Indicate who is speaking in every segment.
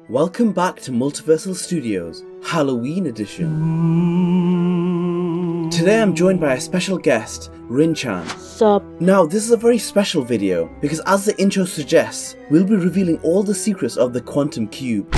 Speaker 1: Welcome back to Multiversal Studios, Halloween edition. Today I'm joined by a special guest, Rin-chan.
Speaker 2: Sup?
Speaker 1: Now this is a very special video because as the intro suggests, we'll be revealing all the secrets of the Quantum Cube.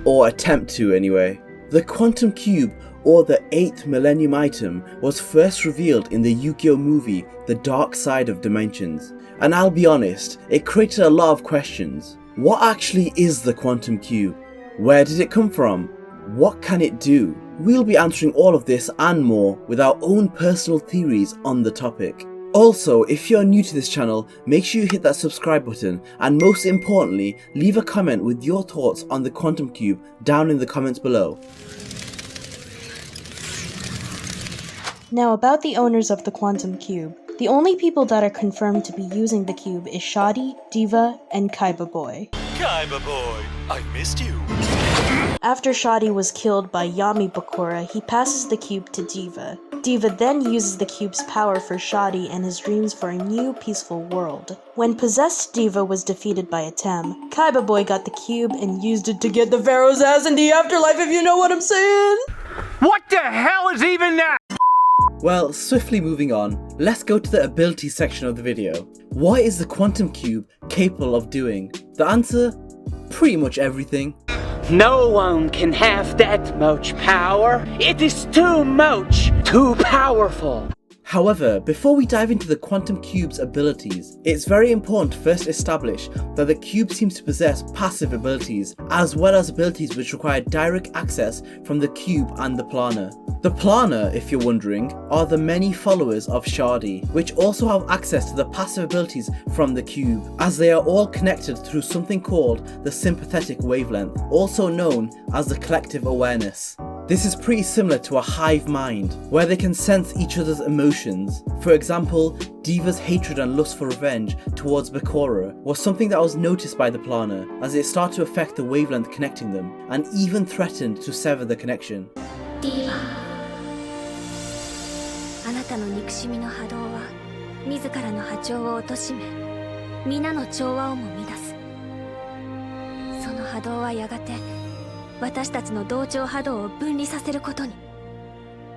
Speaker 1: Or attempt to anyway. The Quantum Cube, or the 8th Millennium Item, was first revealed in the Yugioh movie, The Dark Side of Dimensions. And I'll be honest, it created a lot of questions. What actually is the Quantum Cube? Where did it come from? What can it do? We'll be answering all of this and more with our own personal theories on the topic. Also, if you're new to this channel, make sure you hit that subscribe button and most importantly, leave a comment with your thoughts on the Quantum Cube down in the comments below.
Speaker 2: Now about the owners of the Quantum Cube. The only people that are confirmed to be using the cube is Shoddy, Diva, and Kaiba Boy.
Speaker 3: Kaiba Boy, I missed you.
Speaker 2: After Shoddy was killed by Yami Bakura, he passes the cube to Diva. Diva then uses the cube's power for Shoddy and his dreams for a new peaceful world. When possessed Diva was defeated by Atem, Kaiba Boy got the cube and used it to get the Pharaoh's ass in the afterlife, if you know what I'm saying!
Speaker 3: What the hell is even that?
Speaker 1: Well, swiftly moving on, let's go to the ability section of the video. What is the Quantum Cube capable of doing? The answer? Pretty much everything.
Speaker 4: No one can have that much power. It is too much, too powerful.
Speaker 1: However, before we dive into the Quantum Cube's abilities, it's very important to first establish that the cube seems to possess passive abilities, as well as abilities which require direct access from the cube and the planar. The planar, if you're wondering, are the many followers of Shoddy, which also have access to the passive abilities from the cube, as they are all connected through something called the sympathetic wavelength, also known as the collective awareness. This is pretty similar to a hive mind, where they can sense each other's emotions. For example, Diva's hatred and lust for revenge towards Bakura was something that was noticed by the planar, as it started to affect the wavelength connecting them, and even threatened to sever the connection.
Speaker 5: Diva, あなたの憎しみの波動は自らの波長を貶め、皆の調和をも乱す。その波動はやがて私たちの同調波動を分離させることに。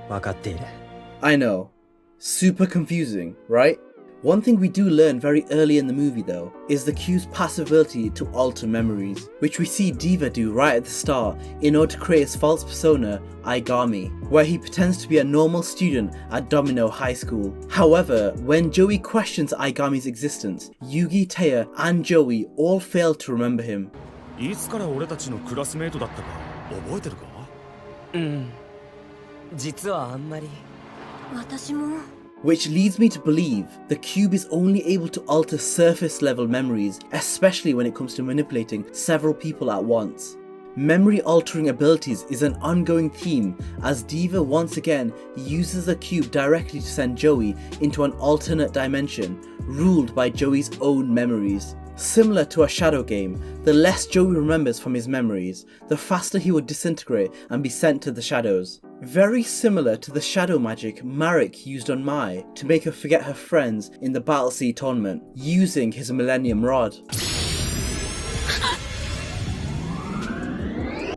Speaker 3: 分かっている。
Speaker 1: I know. Super confusing, right? One thing we do learn very early in the movie though, is the cube's passive ability to alter memories, which we see Diva do right at the start in order to create his false persona, Aigami, where he pretends to be a normal student at Domino High School. However, when Joey questions Aigami's existence, Yugi, Taya, and Joey all fail to remember him.
Speaker 3: いつから俺たちのクラスメイトだったか覚えてるか？
Speaker 4: 実はあんまり。
Speaker 5: 私も。
Speaker 1: Which leads me to believe the cube is only able to alter surface level memories, especially when it comes to manipulating several people at once. Memory altering abilities is an ongoing theme, as Diva once again uses the cube directly to send Joey into an alternate dimension, ruled by Joey's own memories. Similar to a shadow game, the less Joey remembers from his memories, the faster he would disintegrate and be sent to the shadows. Very similar to the shadow magic Marek used on Mai to make her forget her friends in the Battle Sea tournament, using his Millennium Rod.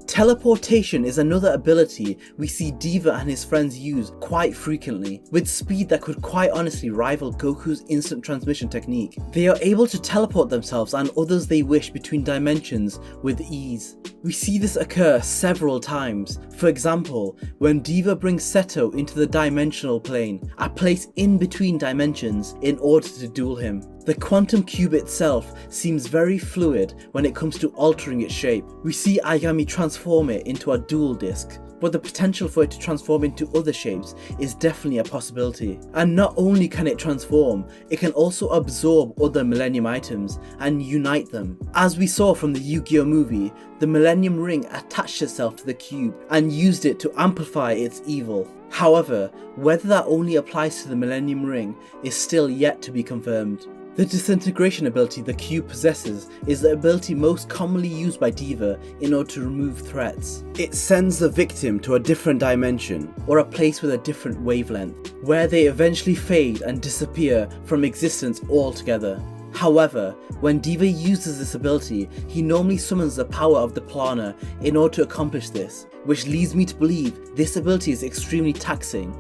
Speaker 1: Teleportation is another ability we see Diva and his friends use quite frequently, with speed that could quite honestly rival Goku's instant transmission technique. They are able to teleport themselves and others they wish between dimensions with ease. We see this occur several times. For example, when Diva brings Seto into the dimensional plane, a place in between dimensions, in order to duel him. The Quantum Cube itself seems very fluid when it comes to altering its shape. We see Aigami transform it into a dual disc, but the potential for it to transform into other shapes is definitely a possibility. And not only can it transform, it can also absorb other Millennium items and unite them. As we saw from the Yu-Gi-Oh movie, the Millennium Ring attached itself to the cube and used it to amplify its evil. However, whether that only applies to the Millennium Ring is still yet to be confirmed. The disintegration ability the cube possesses is the ability most commonly used by Diva in order to remove threats. It sends the victim to a different dimension, or a place with a different wavelength, where they eventually fade and disappear from existence altogether. However, when Diva uses this ability, he normally summons the power of the Plana in order to accomplish this, which leads me to believe this ability is extremely taxing.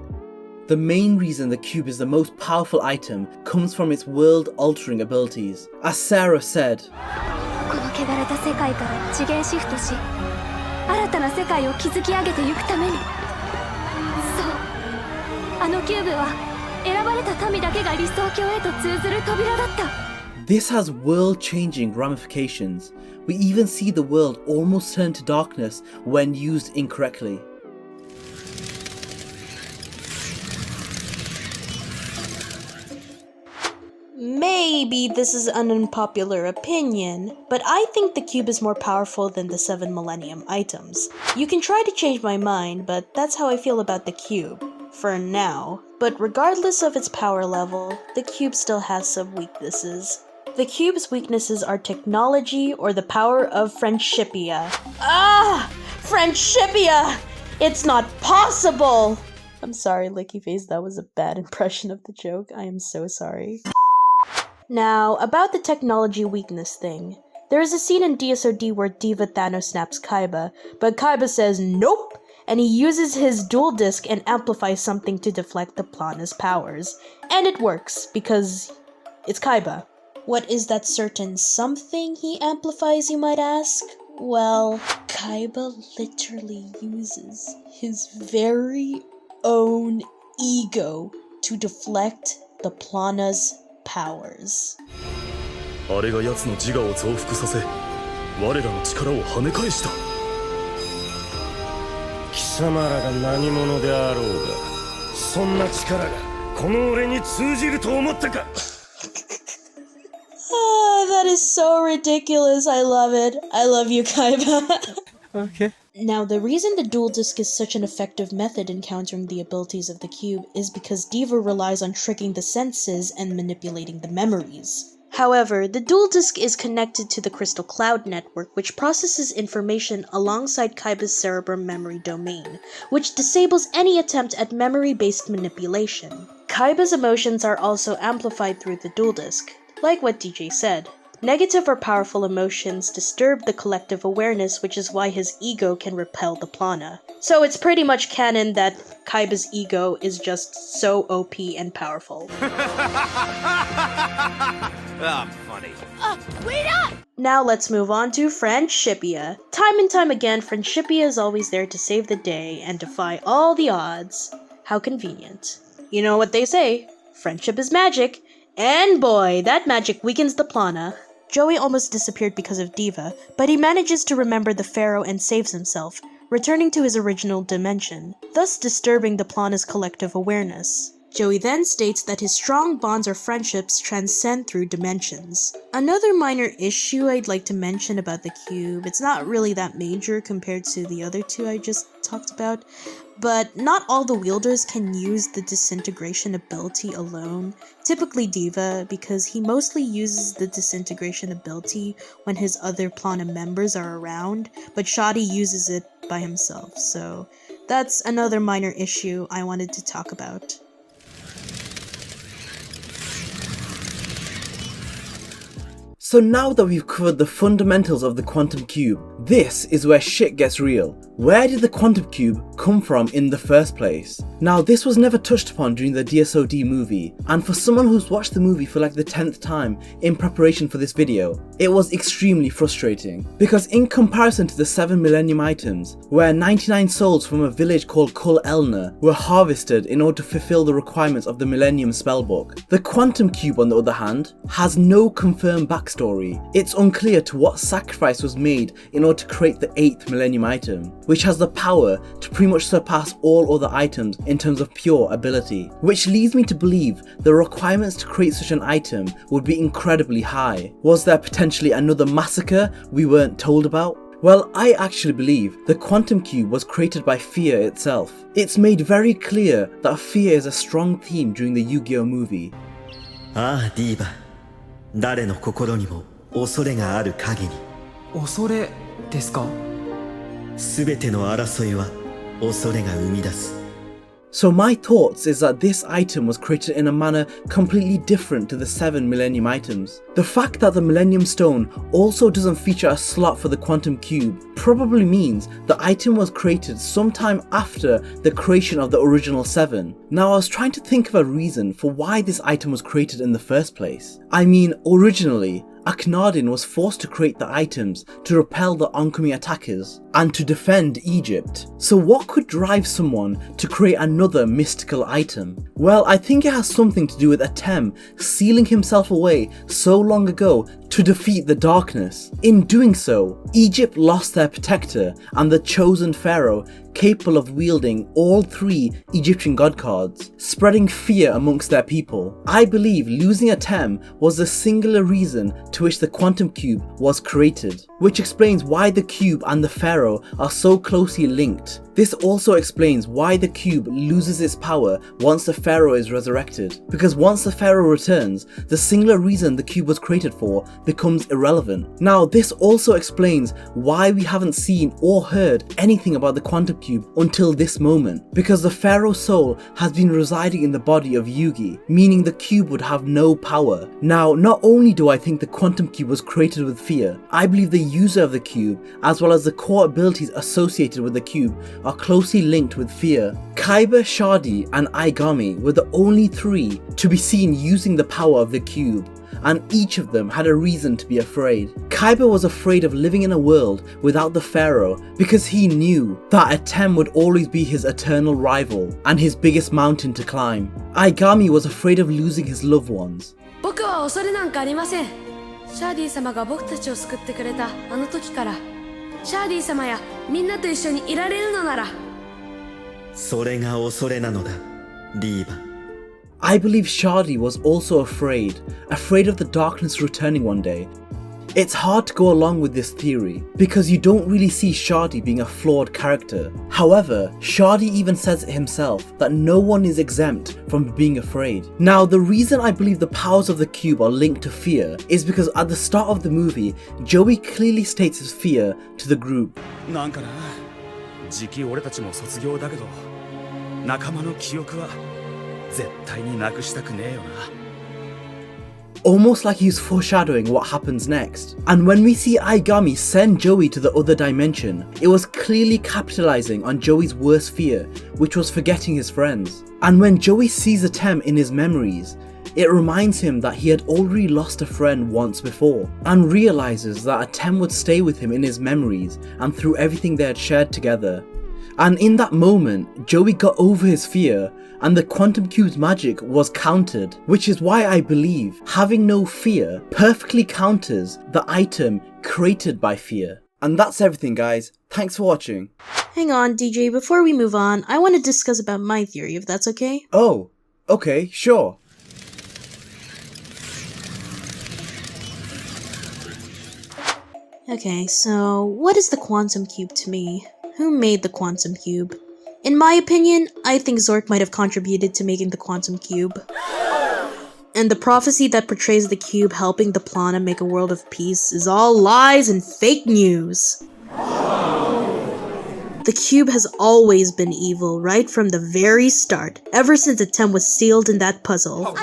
Speaker 1: The main reason the cube is the most powerful item comes from its world-altering abilities. As Sarah said,
Speaker 5: この汚れた世界から次元シフトし、新たな世界を築き上げていくために。そう、あのキューブは選ばれた民だけが理想郷へと通ずる扉だった。
Speaker 1: This has world-changing ramifications. We even see the world almost turn to darkness when used incorrectly.
Speaker 2: Maybe this is an unpopular opinion, but I think the cube is more powerful than the 7 Millennium items. You can try to change my mind, but that's how I feel about the cube, for now. But regardless of its power level, the cube still has some weaknesses. The cube's weaknesses are technology or the power of Friendshipia. Ah! Friendshipia! It's not possible! I'm sorry, Licky Face, that was a bad impression of the joke. I am so sorry. Now, about the technology weakness thing. There is a scene in DSOD where Diva Thanos snaps Kaiba, but Kaiba says nope, and he uses his dual disc and amplifies something to deflect the Plana's powers. And it works, because it's Kaiba. What is that certain something he amplifies, you might ask? Well, Kaiba literally uses his very own ego to deflect the Plana's powers.
Speaker 3: あれが奴の自我を増幅させ、我らの力を跳ね返した。
Speaker 6: 貴様らが何者であろうが、そんな力がこの俺に通じると思ったか。
Speaker 2: That is so ridiculous. I love it. I love you, Kaiba.
Speaker 1: Okay.
Speaker 2: Now, the reason the dual disc is such an effective method in countering the abilities of the cube is because Diva relies on tricking the senses and manipulating the memories. However, the dual disc is connected to the Crystal Cloud network, which processes information alongside Kaiba's cerebrum memory domain, which disables any attempt at memory-based manipulation. Kaiba's emotions are also amplified through the dual disc, like what DJ said. Negative or powerful emotions disturb the collective awareness, which is why his ego can repel the Plana. So it's pretty much canon that Kaiba's ego is just so OP and powerful.
Speaker 3: Funny.
Speaker 5: Wait up!
Speaker 2: Now let's move on to Friendshipia. Time and time again, Friendshipia is always there to save the day and defy all the odds. How convenient. You know what they say, friendship is magic, and boy, that magic weakens the Plana. Joey almost disappeared because of Diva, but he manages to remember the Pharaoh and saves himself, returning to his original dimension, thus disturbing the Plana's collective awareness. Joey then states that his strong bonds or friendships transcend through dimensions. Another minor issue I'd like to mention about the cube, it's not really that major compared to the other two I just talked about, but not all the wielders can use the disintegration ability alone, typically Diva, because he mostly uses the disintegration ability when his other Plana members are around, but Shoddy uses it by himself, so that's another minor issue I wanted to talk about.
Speaker 1: So now that we've covered the fundamentals of the quantum cube, this is where shit gets real. Where did the quantum cube come from in the first place? Now, this was never touched upon during the DSOD movie, and for someone who's watched the movie for like the 10th time in preparation for this video, it was extremely frustrating. Because in comparison to the 7 Millennium items, where 99 souls from a village called Kul Elna were harvested in order to fulfill the requirements of the Millennium spellbook, the quantum cube on the other hand, has no confirmed backstory. It's unclear to what sacrifice was made in order to create the 8th Millennium item, which has the power to pretty much surpass all other items in terms of pure ability, which leads me to believe the requirements to create such an item would be incredibly high. Was there potentially another massacre we weren't told about? Well, I actually believe the quantum cube was created by fear itself. It's made very clear that fear is a strong theme during the Yugioh movie.
Speaker 7: ああ、ディーバ。誰の心にも恐れがある限り。
Speaker 8: 恐れですか？
Speaker 7: すべての争いは恐れが生み出す。
Speaker 1: So my thoughts is that this item was created in a manner completely different to the 7 Millennium items. The fact that the Millennium Stone also doesn't feature a slot for the Quantum Cube probably means the item was created sometime after the creation of the original 7. Now I was trying to think of a reason for why this item was created in the first place. I mean, originally, Akhenaten was forced to create the items to repel the oncoming attackers and to defend Egypt. So what could drive someone to create another mystical item? Well, I think it has something to do with Atem sealing himself away so long ago to defeat the darkness. In doing so, Egypt lost their protector and the chosen pharaoh capable of wielding all 3 Egyptian god cards, spreading fear amongst their people. I believe losing Atem was the singular reason to which the Quantum Cube was created, which explains why the cube and the pharaoh are so closely linked. This also explains why the cube loses its power once the pharaoh is resurrected, because once the pharaoh returns, the singular reason the cube was created for becomes irrelevant. Now this also explains why we haven't seen or heard anything about the Quantum Cube until this moment, because the pharaoh's soul has been residing in the body of Yugioh, meaning the cube would have no power. Now not only do I think the Quantum Cube was created with fear, I believe the user of the cube as well as the core abilities associated with the cube are closely linked with fear. Kaiba, Shadi and Aigami were the only 3 to be seen using the power of the cube, and each of them had a reason to be afraid. Kaiba was afraid of living in a world without the pharaoh because he knew that Atem would always be his eternal rival and his biggest mountain to climb. Aigami was afraid of losing his loved ones.
Speaker 8: 僕は恐れなんかありません。シャーディ様が僕たちを救ってくれたあの時から、シャーディ様やみんなと一緒にいられるのなら。
Speaker 7: それが恐れなのだ、ディーバ。
Speaker 1: I believe Shadi was also afraid of the darkness returning one day. It's hard to go along with this theory because you don't really see Shadi being a flawed character. However, Shadi even says it himself that no one is exempt from being afraid. Now, the reason I believe the powers of the cube are linked to fear is because at the start of the movie, Joey clearly states his fear to the group.
Speaker 3: なんかな、時期俺たちも卒業だけど、仲間の記憶は絶対になくしたくねえよな。
Speaker 1: Almost like he's foreshadowing what happens next. And when we see Aigami send Joey to the other dimension, it was clearly capitalizing on Joey's worst fear, which was forgetting his friends. And when Joey sees Atem in his memories, it reminds him that he had already lost a friend once before, and realizes that Atem would stay with him in his memories and through everything they had shared together. And in that moment, Joey got over his fear and the Quantum Cube's magic was countered, which is why I believe having no fear perfectly counters the item created by fear. And that's everything, guys. Thanks for watching.
Speaker 2: Hang on, DJ, before we move on, I want to discuss about my theory, if that's okay?
Speaker 1: Oh, okay, sure.
Speaker 2: Okay, so what is the Quantum Cube to me? Who made the Quantum Cube? In my opinion, I think Zorc might have contributed to making the Quantum Cube. And the prophecy that portrays the cube helping the Plana make a world of peace is all lies and fake news. The cube has always been evil, right from the very start, ever since Atem was sealed in that puzzle.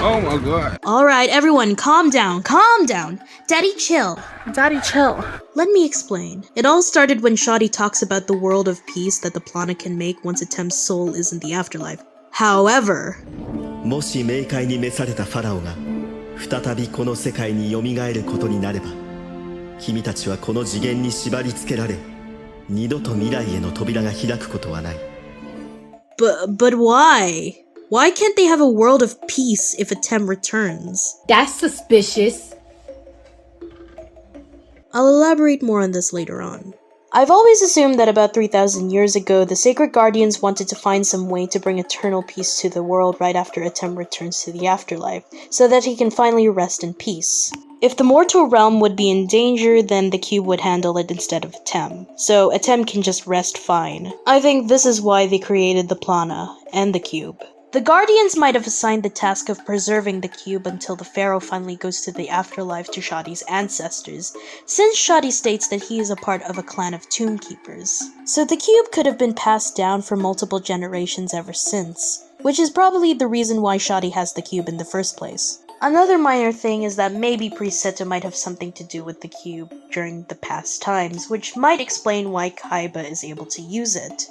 Speaker 9: Oh my god.
Speaker 2: Alright, everyone, calm down, calm down. Daddy, chill. Daddy, chill. Let me explain. It all started when Shadi talks about the world of peace that the Plana can make once Atem's soul is in the afterlife. However,
Speaker 7: もし冥界に召されたファラオが再びこの世界に蘇ることになれば、君たちはこの次元に縛り付けられ、二度と未来への扉が開くことはない。
Speaker 2: But why? Why can't they have a world of peace if Atem returns?
Speaker 8: That's suspicious.
Speaker 2: I'll elaborate more on this later on. I've always assumed that about 3,000 years ago, the Sacred Guardians wanted to find some way to bring eternal peace to the world right after Atem returns to the afterlife, so that he can finally rest in peace. If the mortal realm would be in danger, then the cube would handle it instead of Atem, so Atem can just rest fine. I think this is why they created the Plana and the cube. The Guardians might have assigned the task of preserving the cube until the Pharaoh finally goes to the afterlife to Shadi's ancestors, since Shadi states that he is a part of a clan of tomb keepers. So the cube could have been passed down for multiple generations ever since, which is probably the reason why Shadi has the cube in the first place. Another minor thing is that maybe Priest Seto might have something to do with the cube during the past times, which might explain why Kaiba is able to use it.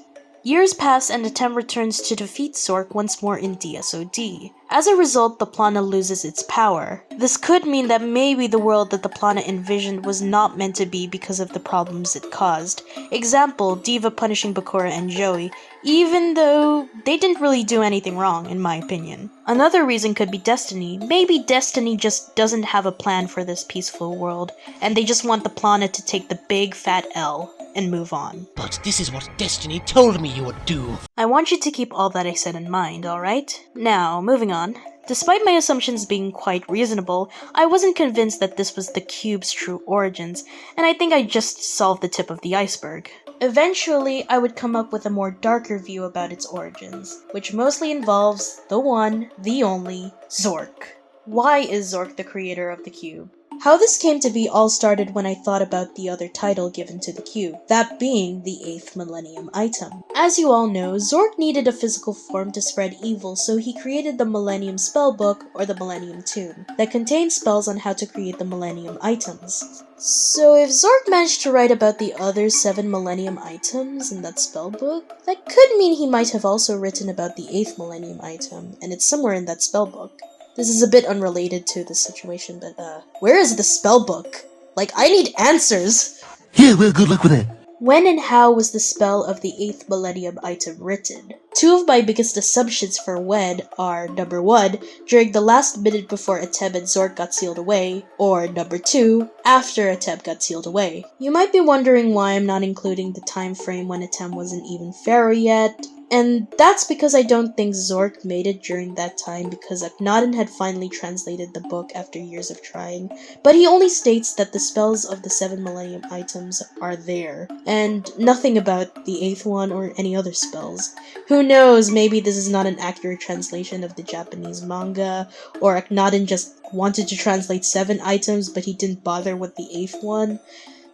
Speaker 2: Years pass and Atem returns to defeat Zorc once more in DSOD. As a result, the Plana loses its power. This could mean that maybe the world that the Plana envisioned was not meant to be because of the problems it caused. Example, Diva punishing Bakura and Joey, even though they didn't really do anything wrong, in my opinion. Another reason could be Destiny. Maybe Destiny just doesn't have a plan for this peaceful world, and they just want the Plana to take the big fat L and move on.
Speaker 9: But this is what Destiny told me you would do.
Speaker 2: I want you to keep all that I said in mind, alright? Now, moving on. Despite my assumptions being quite reasonable, I wasn't convinced that this was the cube's true origins, and I think I just solved the tip of the iceberg. Eventually, I would come up with a more darker view about its origins, which mostly involves the one, the only, Zorc. Why is Zorc the creator of the cube? How this came to be all started when I thought about the other title given to the cube, that being the 8th Millennium item. As you all know, Zorc needed a physical form to spread evil, so he created the Millennium Spellbook, or the Millennium Tome, that contains spells on how to create the Millennium items. So if Zorc managed to write about the other 7 Millennium items in that spellbook, that could mean he might have also written about the 8th Millennium item, and it's somewhere in that spellbook. This is a bit unrelated to the situation, but where is the spellbook? Like, I need answers!
Speaker 9: Yeah, well, good luck with that.
Speaker 2: When and how was the spell of the 8th Millennium item written? Two of my biggest assumptions for when are, number 1, during the last minute before Atem and Zorc got sealed away, or number 2, after Atem got sealed away. You might be wondering why I'm not including the time frame when Atem wasn't even Pharaoh yet, and that's because I don't think Zorc made it during that time because Akhenaten had finally translated the book after years of trying, but he only states that the spells of the 7 Millennium items are there, and nothing about the 8th one or any other spells. Who knows, maybe this is not an accurate translation of the Japanese manga, or Akhenaten just wanted to translate 7 items but he didn't bother with the 8th one.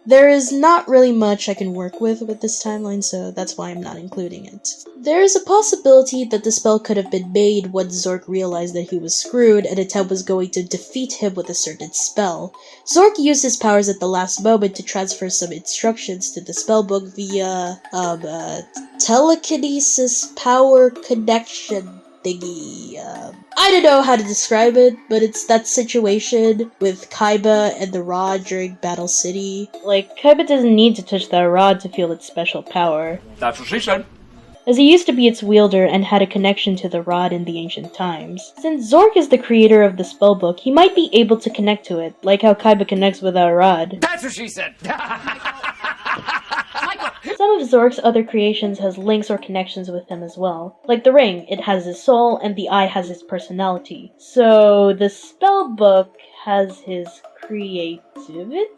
Speaker 2: There is not really much I can work with this timeline, so that's why I'm not including it. There is a possibility that the spell could have been made once Zorc realized that he was screwed and Atem was going to defeat him with a certain spell. Zorc used his powers at the last moment to transfer some instructions to the spellbook via, telekinesis power connection thingy. I don't know how to describe it, but it's that situation with Kaiba and the rod during Battle City. Like, Kaiba doesn't need to touch that rod to feel its special power.
Speaker 10: That's what she said.
Speaker 2: As he used to be its wielder and had a connection to the rod in the ancient times. Since Zorc is the creator of the spellbook, he might be able to connect to it, like how Kaiba connects with our rod.
Speaker 10: That's what she said!
Speaker 2: Some of Zorc's other creations has links or connections with him as well. Like the ring, it has his soul, and the eye has his personality. So the spellbook has his creativity?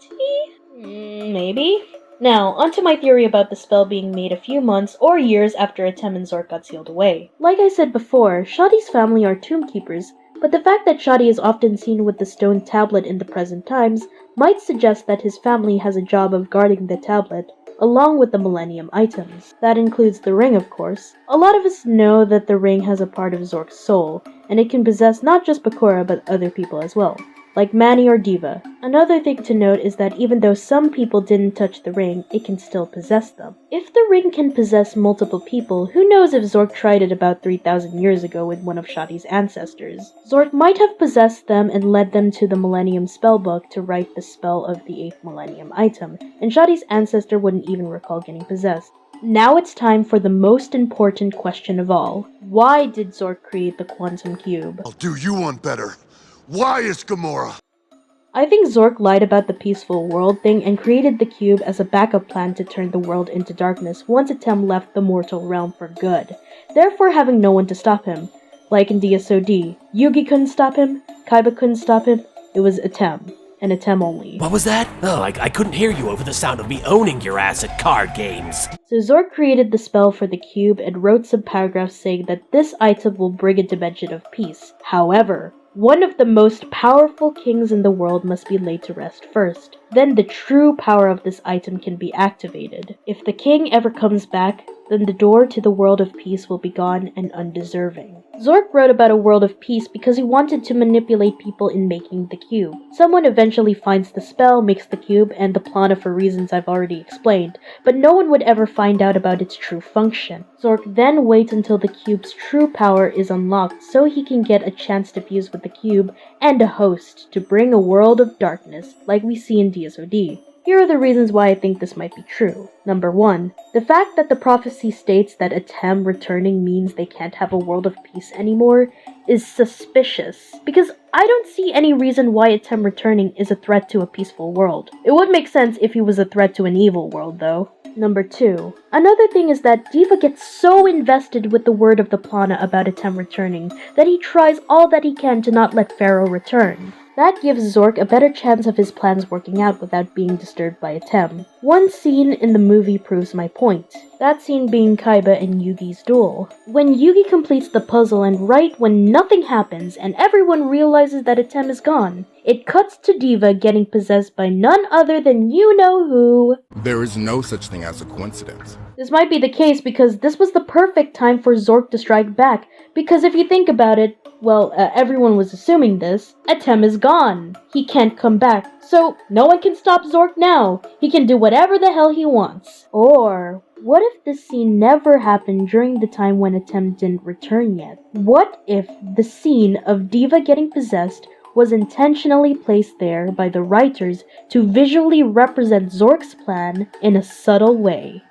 Speaker 2: Maybe? Now, onto my theory about the spell being made a few months or years after Atem and Zorc got sealed away. Like I said before, Shadi's family are tomb keepers, but the fact that Shadi is often seen with the stone tablet in the present times might suggest that his family has a job of guarding the tablet, along with the Millennium items. That includes the ring, of course. A lot of us know that the ring has a part of Zorc's soul, and it can possess not just Bakura but other people as well, like Manny or Diva. Another thing to note is that even though some people didn't touch the ring, it can still possess them. If the ring can possess multiple people, who knows if Zorc tried it about 3,000 years ago with one of Shadi's ancestors. Zorc might have possessed them and led them to the Millennium Spellbook to write the spell of the 8th Millennium item, and Shadi's ancestor wouldn't even recall getting possessed. Now it's time for the most important question of all. Why did Zorc create the Quantum Cube?
Speaker 11: I'll do you one better. Why is Gamora?
Speaker 2: I think Zorc lied about the peaceful world thing and created the cube as a backup plan to turn the world into darkness once Atem left the mortal realm for good, therefore having no one to stop him. Like in DSOD, Yugi couldn't stop him, Kaiba couldn't stop him, it was Atem. and Atem only.
Speaker 9: What was that? Oh, I couldn't hear you over the sound of me owning your ass at card games.
Speaker 2: So Zorc created the spell for the cube and wrote some paragraphs saying that this item will bring a dimension of peace. However, one of the most powerful kings in the world must be laid to rest first. Then the true power of this item can be activated. If the king ever comes back, then the door to the world of peace will be gone and undeserving. Zorc wrote about a world of peace because he wanted to manipulate people in making the cube. Someone eventually finds the spell, makes the cube, and the Plana for reasons I've already explained, but no one would ever find out about its true function. Zorc then waits until the cube's true power is unlocked so he can get a chance to fuse with the cube and a host to bring a world of darkness like we see in DSOD. Here are the reasons why I think this might be true. Number 1. The fact that the prophecy states that Atem returning means they can't have a world of peace anymore is suspicious, because I don't see any reason why Atem returning is a threat to a peaceful world. It would make sense if he was a threat to an evil world though. Number 2. Another thing is that Diva gets so invested with the word of the Plana about Atem returning that he tries all that he can to not let Pharaoh return. That gives Zorc a better chance of his plans working out without being disturbed by Atem. One scene in the movie proves my point. That scene being Kaiba and Yugi's duel. When Yugi completes the puzzle and right when nothing happens and everyone realizes that Atem is gone, it cuts to Diva getting possessed by none other than you-know-who.
Speaker 10: There is no such thing as a coincidence.
Speaker 2: This might be the case because this was the perfect time for Zorc to strike back, because if you think about it, well, everyone was assuming this, Atem is gone. He can't come back, so no one can stop Zorc now. He can do whatever the hell he wants. Or, what if this scene never happened during the time when Atem didn't return yet? What if the scene of Diva getting possessed was intentionally placed there by the writers to visually represent Zorc's plan in a subtle way?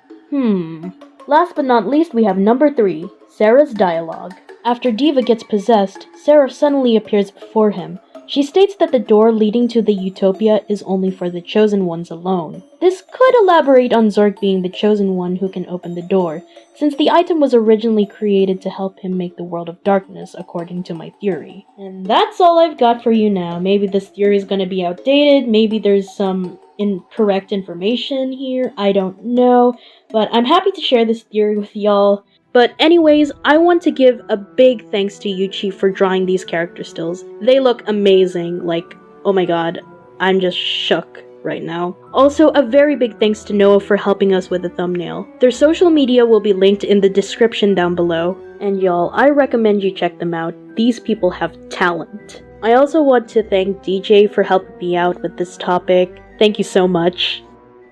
Speaker 2: Last but not least, we have number 3, Sarah's dialogue. After Diva gets possessed, Sarah suddenly appears before him. She states that the door leading to the Utopia is only for the Chosen Ones alone. This could elaborate on Zorc being the Chosen One who can open the door, since the item was originally created to help him make the world of darkness, according to my theory. And that's all I've got for you now. Maybe this theory is gonna be outdated, maybe there's some incorrect information here, I don't know, but I'm happy to share this theory with y'all. But anyways, I want to give a big thanks to Yuchi for drawing these character stills. They look amazing, like, oh my god, I'm just shook right now. Also, a very big thanks to Noah for helping us with the thumbnail. Their social media will be linked in the description down below. And y'all, I recommend you check them out. These people have talent. I also want to thank DJ for helping me out with this topic. Thank you so much.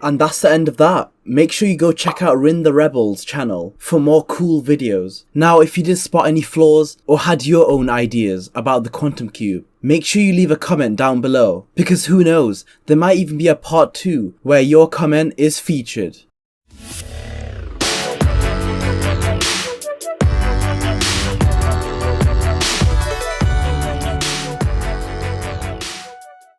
Speaker 1: And that's the end of that. Make sure you go check out Rin the Rebel's channel for more cool videos. Now, if you did spot any flaws or had your own ideas about the Quantum Cube, make sure you leave a comment down below, because who knows, there might even be a part 2 where your comment is featured.